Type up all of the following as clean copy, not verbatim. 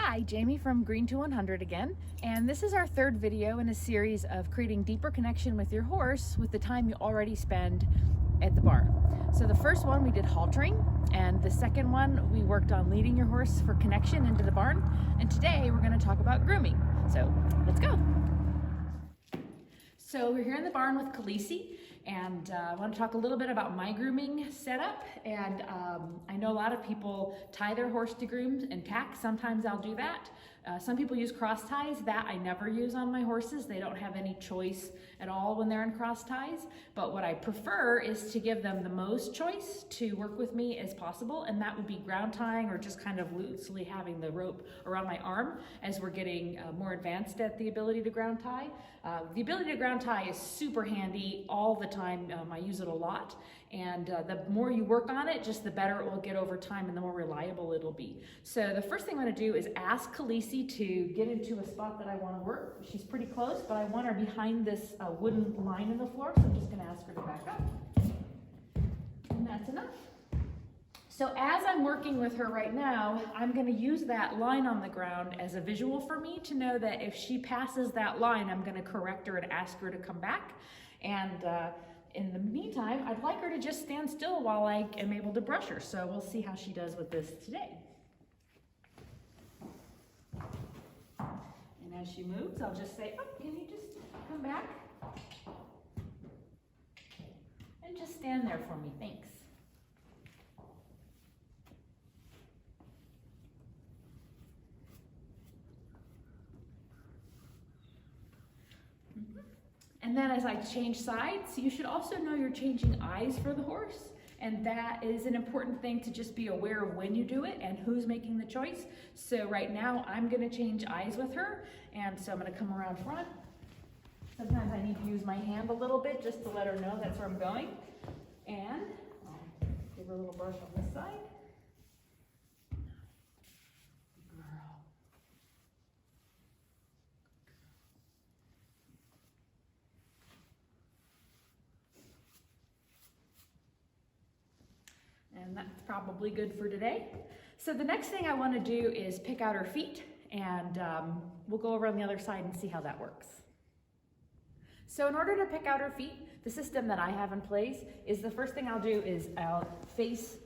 Hi, Jamie from Green to 100 again, and this is our third video in a series of creating deeper connection with your horse with the time you already spend at the barn. So the first one we did haltering, and the second one we worked on leading your horse for connection into the barn, and today we're going to talk about grooming. So let's go. So we're here in the barn with Khaleesi, and I want to talk a little bit about my grooming setup. And I know a lot of people tie their horse to groom and tack. Sometimes I'll do that. Some people use cross ties. That I never use on my horses. They don't have any choice at all when they're in cross ties. But what I prefer is to give them the most choice to work with me as possible, and that would be ground tying or just kind of loosely having the rope around my arm as we're getting more advanced at the ability to ground tie. The ability to ground tie is super handy all the time. I use it a lot, and the more you work on it, just the better it will get over time and the more reliable it'll be. So the first thing I'm going to do is ask Khaleesi to get into a spot that I want to work. She's pretty close, but I want her behind this wooden line in the floor, so I'm just going to ask her to back up. And that's enough. So as I'm working with her right now, I'm going to use that line on the ground as a visual for me to know that if she passes that line, I'm going to correct her and ask her to come back. And in the meantime, I'd like her to just stand still while I am able to brush her. So we'll see how she does with this today. And as she moves, I'll just say, oh, can you just come back? And just stand there for me, thanks. And then as I change sides, you should also know you're changing eyes for the horse. And that is an important thing to just be aware of when you do it and who's making the choice. So right now I'm gonna change eyes with her. And so I'm gonna come around front. Sometimes I need to use my hand a little bit just to let her know that's where I'm going. And I'll give her a little brush on this side. And that's probably good for today. So the next thing I want to do is pick out her feet, and we'll go over on the other side and see how that works. So in order to pick out her feet, the system that I have in place is the first thing I'll do is I'll face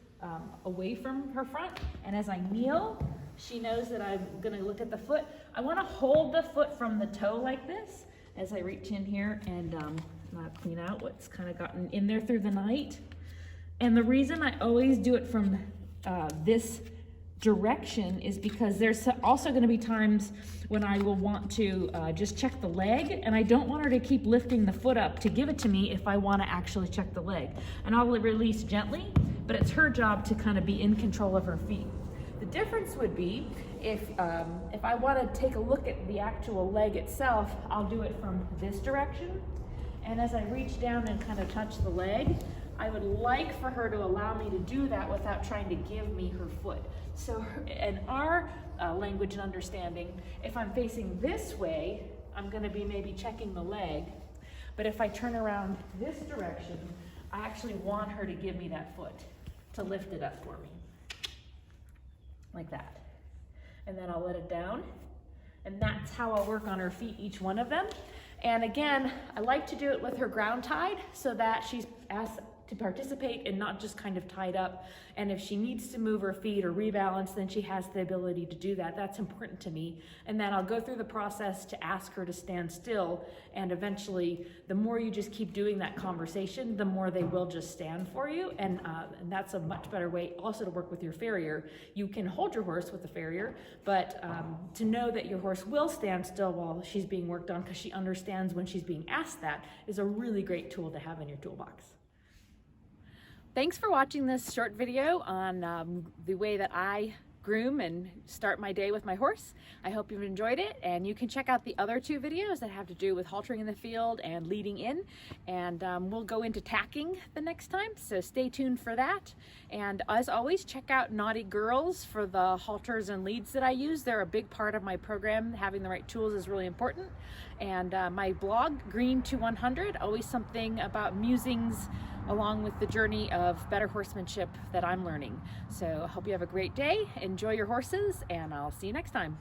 away from her front, and as I kneel, she knows that I'm going to look at the foot. I want to hold the foot from the toe like this as I reach in here and not clean out what's kind of gotten in there through the night. And the reason I always do it from this direction is because there's also going to be times when I will want to just check the leg, and I don't want her to keep lifting the foot up to give it to me if I want to actually check the leg. And I'll release gently, but it's her job to kind of be in control of her feet. The difference would be if I want to take a look at the actual leg itself, I'll do it from this direction. And as I reach down and kind of touch the leg, I would like for her to allow me to do that without trying to give me her foot. So in our language and understanding, if I'm facing this way, I'm going to be maybe checking the leg. But if I turn around this direction, I actually want her to give me that foot, to lift it up for me. Like that. And then I'll let it down. And that's how I'll work on her feet, each one of them. And again, I like to do it with her ground tied so that she's asked to participate and not just kind of tied up. And if she needs to move her feet or rebalance, then she has the ability to do that. That's important to me. And then I'll go through the process to ask her to stand still. And eventually, the more you just keep doing that conversation, the more they will just stand for you. And that's a much better way also to work with your farrier. You can hold your horse with the farrier, but to know that your horse will stand still while she's being worked on because she understands when she's being asked that is a really great tool to have in your toolbox. Thanks for watching this short video on the way that I groom and start my day with my horse. I hope you've enjoyed it, and you can check out the other two videos that have to do with haltering in the field and leading in, and we'll go into tacking the next time, so stay tuned for that. And as always, check out Naughty Girls for the halters and leads that I use. They're a big part of my program. Having the right tools is really important. And my blog, Green to 100, always something about musings along with the journey of better horsemanship that I'm learning. So I hope you have a great day. And enjoy your horses, and I'll see you next time.